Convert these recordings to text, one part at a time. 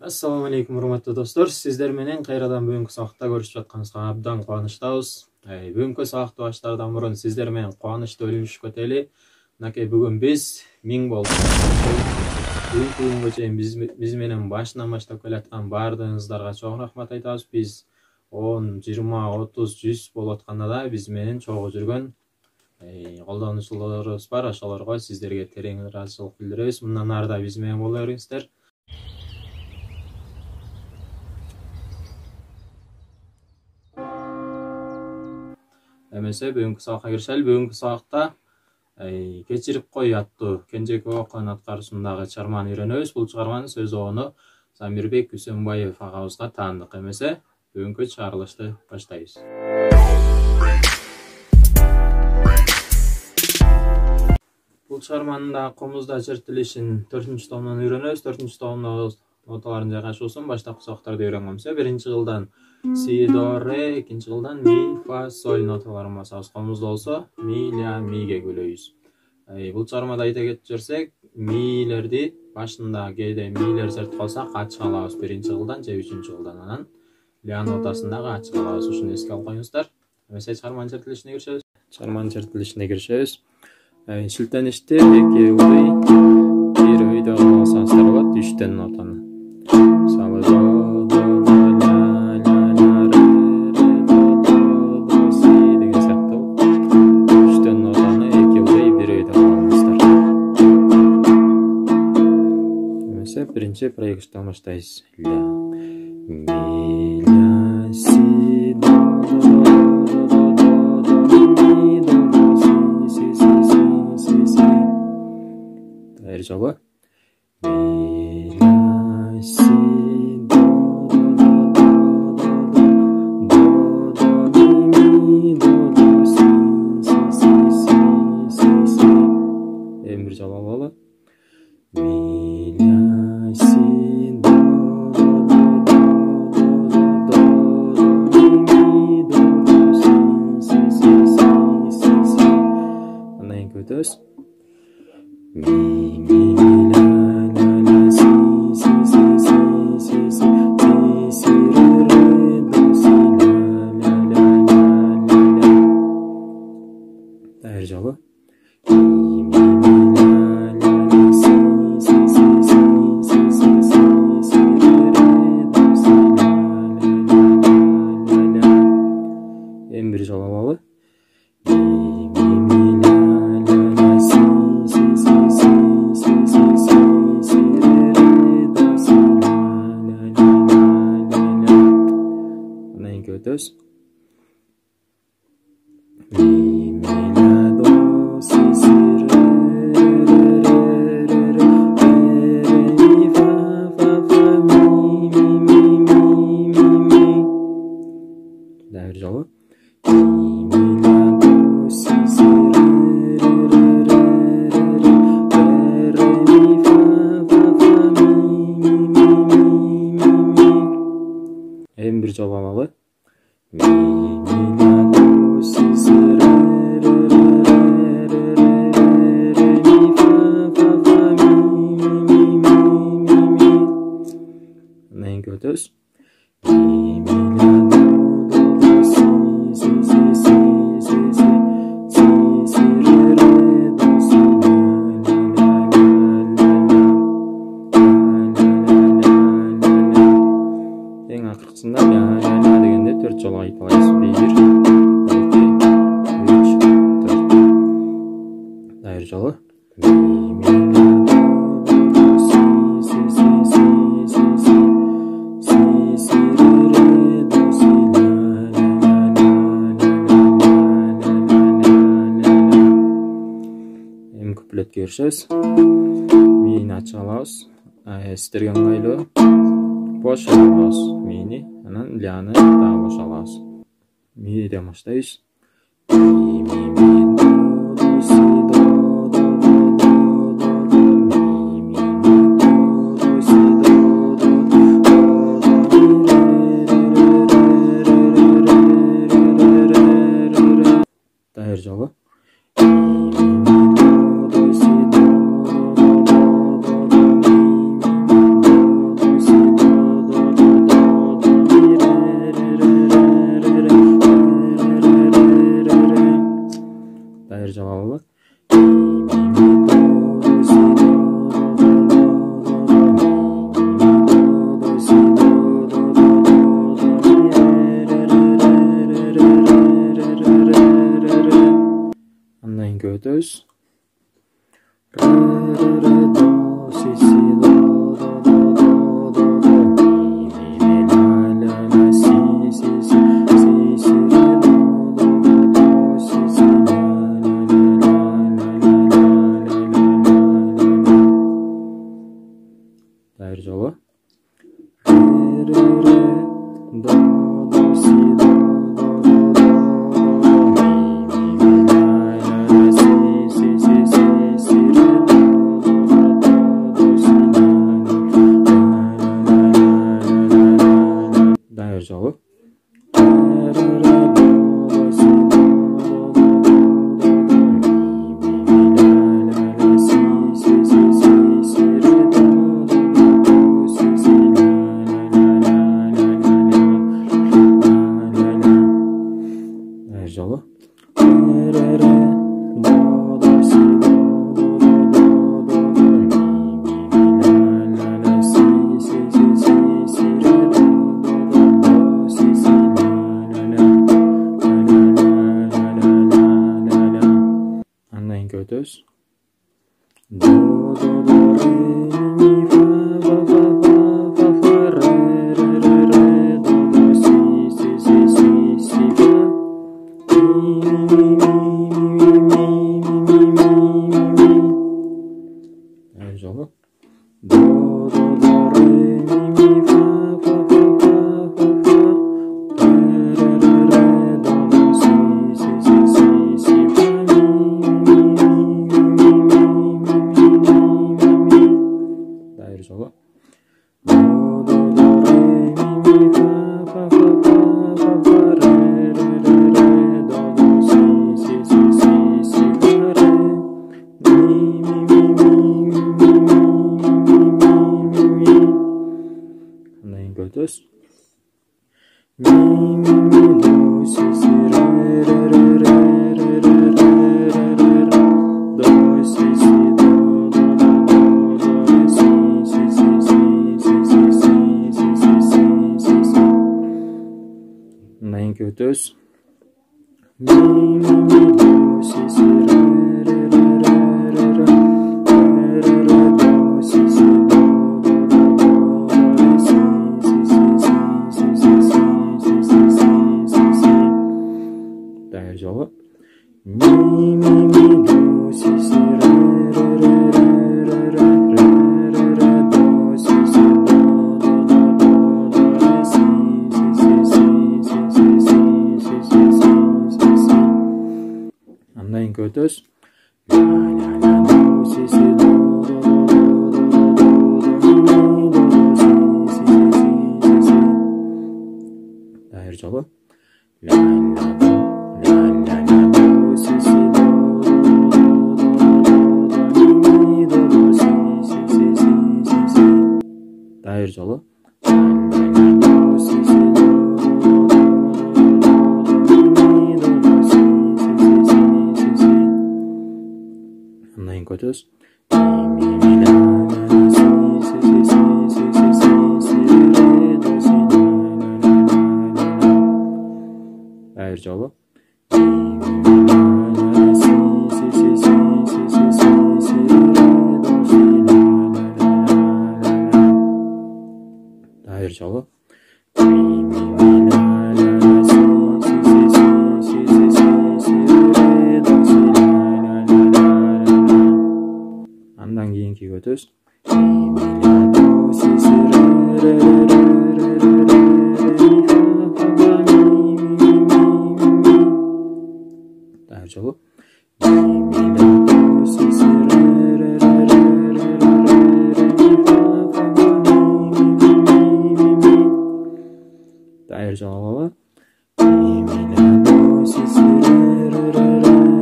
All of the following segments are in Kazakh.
Assalamu alaikum урматтуу достор. Сиздер менен кайрадан бүгүнкү сабакта көрүшүп жатканыбызга абдан кубанычтабыз. Бүгүнкү сабакты баштаардан мурун сиздер менен кубанычты бөлүшүп кетели. Мынакей бүгүн биз 1000 болдук. Бүгүнкү күнгө чейин биз менен башынан баштап келаткан баардыгыңыздарга чоң рахмат айтабыз. Биз 10, 20, 30, 100 болуп атканда да биз менен чогуу жүргөн колдонуучуларыбыз бар. Ошолорго сиздерге терең ыраазычылык билдиребиз. Мындан ары да биз менен боло бериңиздер. Эмесе бүгүнкү сабакка киришели. Бүгүнкү сабакта кечирип кой аттуу Кенжеке окуянын аткаруусундагы чыгарманы үйрөнөбүз. Бул чыгарманын сөз обону Замирбек Үсөнбаев агабызга таандык. Эмесе бүгүнкү чыгарылышты баштайбыз. Бул чыгарманын да комузда чертилишин 4-томдон үйрөнөбүз. 4-томдо ноталарын жайгашуусун баштапкы сабактарда үйрөнгөнбүз. Биринчи жылдан си, до, ре, экинчи жылдан ми, фа, соль ноталарын басабыз. Комузда болсо ми, ля, миге күлөйбүз. Бул чыгармада айта кетип жиберсек, милерди башында кээде милер чертип калсак ачык алабыз биринчи жылдан же 3-чү жылдан. Анан ля нотасын дагы ачык алабыз. Ушуну эске алып коюңуздар. Эмесе чыгарманын чертилишине киришебиз. Чыгарманын чертилишине киришебиз. Шилтеништи эки уй, бир үйдө алсаңыздар болот. 3 нотаны. Мисалы до, ля, ля, ля, ре, до, си деген сыяктуу 3 нотаны эки уй, бир үйдө алыңыздар. Эмесе биринчи проигрыштан баштайбыз. Ля, ми, ля, си, до, жолу ми, ля, си, до, ми, до, си, си. Эми бир жолу алалы. Ми, ля, си, до, ми, до, си. Андан кийин өтөбүз. Mi, ля, ля, ля, си, ре, до, си, ля, ля, ля. Дайыр жолу. Mi, ля, ля, ля, си, ре, до, си, ля. Эми бир жолу алалы. Өтөбүз. Ми, ля, до, си, ре, ми, фа, ми. Дайыр жолу. Ми, ля, до, си, ре, ми, фа, ми. Эми бир жолу алалы. Mi, ля, до, си, ре, ми, фа, ми. Андан кийин өтөбүз. Mi, ля, до, си, ре, до, си, ля. Эң акыркысында ля дегенде 4 жолу айталайбыз. 1, 2, 3, 4. Дайыр жолу. Ми, ля, до, си, ре, до, си, ля. Эми куплетке киришебиз. Мини ачык алабыз. Сиздерге ыңгайлуу бош алабыз мини. Анан ляны дагы бош алабыз. Миден баштайбыз. Ми, до, си, до, ми, до, си, до, дайыр жолу. Ми, до, си, до, жолу. Жолу. Андан кейін өтөбүз. Do do do re mi fa fa fa fa fa re re re re do do si si si si si fa mi mi mi mi mi mi mi mi жолу. Do do do re mi fa fa fa fa fa fa re re re re do do si si si si si fa жолу. Do do do re mi fa fa fa fa fa fa re re re re do do si si si si si fa re mi mi mi mi mi mi mi. Андан кейін өтөбүз. Mi mi mi do si si re re re re re re re re do si si do do do do do si si si si si si si si si si si si. Андан кейін өтөбүз. Mi mi mi do si si re re re re re re re re do si si do do do do do si si si si si si si si si si si. Дагы жолу. Mi mi mi do si si re re re re re re re re do si si do do do do do si si si si si si si si si si si. Андан кейін өтөбүз. La la la do si si do do do do do do mi do do si si si si si. Дагы жолу. La la do la la la do si si do do do do do mi do do si si si si si si. Дагы жолу. La la la do si si do do do do do mi do do si si si si si si. Андан кейін өтөбүз. Mi mi la la si si si si si si si si re do si la la la la la. Дагы жолу. Mi mi la la si si si si si si si si re do si la la la la la. Дагы жолу. Mi mi la la si si si si si si si si re do si la la la la la. Андан кийинки өтөбүз. Mi mi la do si si re re re re re re re mi fa fa fa mi mi mi mi. Дагы жолу. Mi mi la do si si re re re re re re re mi fa fa fa mi mi mi mi mi. Дагы жолу. Mi mi la do si si re re re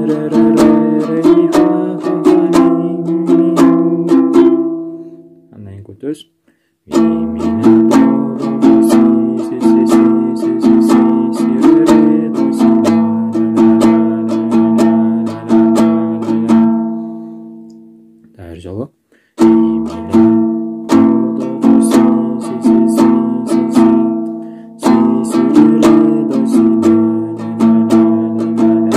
re re re re mi fa fa fa mi mi mi. Андан кейін өтөбүз. Mi mi la do do do si si si si si si si si re do si la la la la la la la la. Дагы жолу. Mi mi la do do do si si si si si si si si re do si la la la la la la.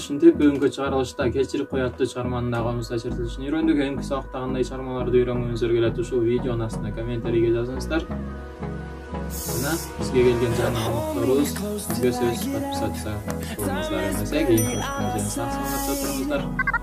ушинтип бүгүнкү чыгарылышта кечирип кояттуу чыгарманын комузда чертилишин үйрөндүк. Эмки сабакта кандай чыгармаларды үйрөнгүңүздөр келет, ушул видеонун астына комментарийге жазыңыздар. Жана бизге келген жаңы конокторубуз бизге сөз подписаться кылыңыздар эмесе, кийинки сак саламатта туруңуздар.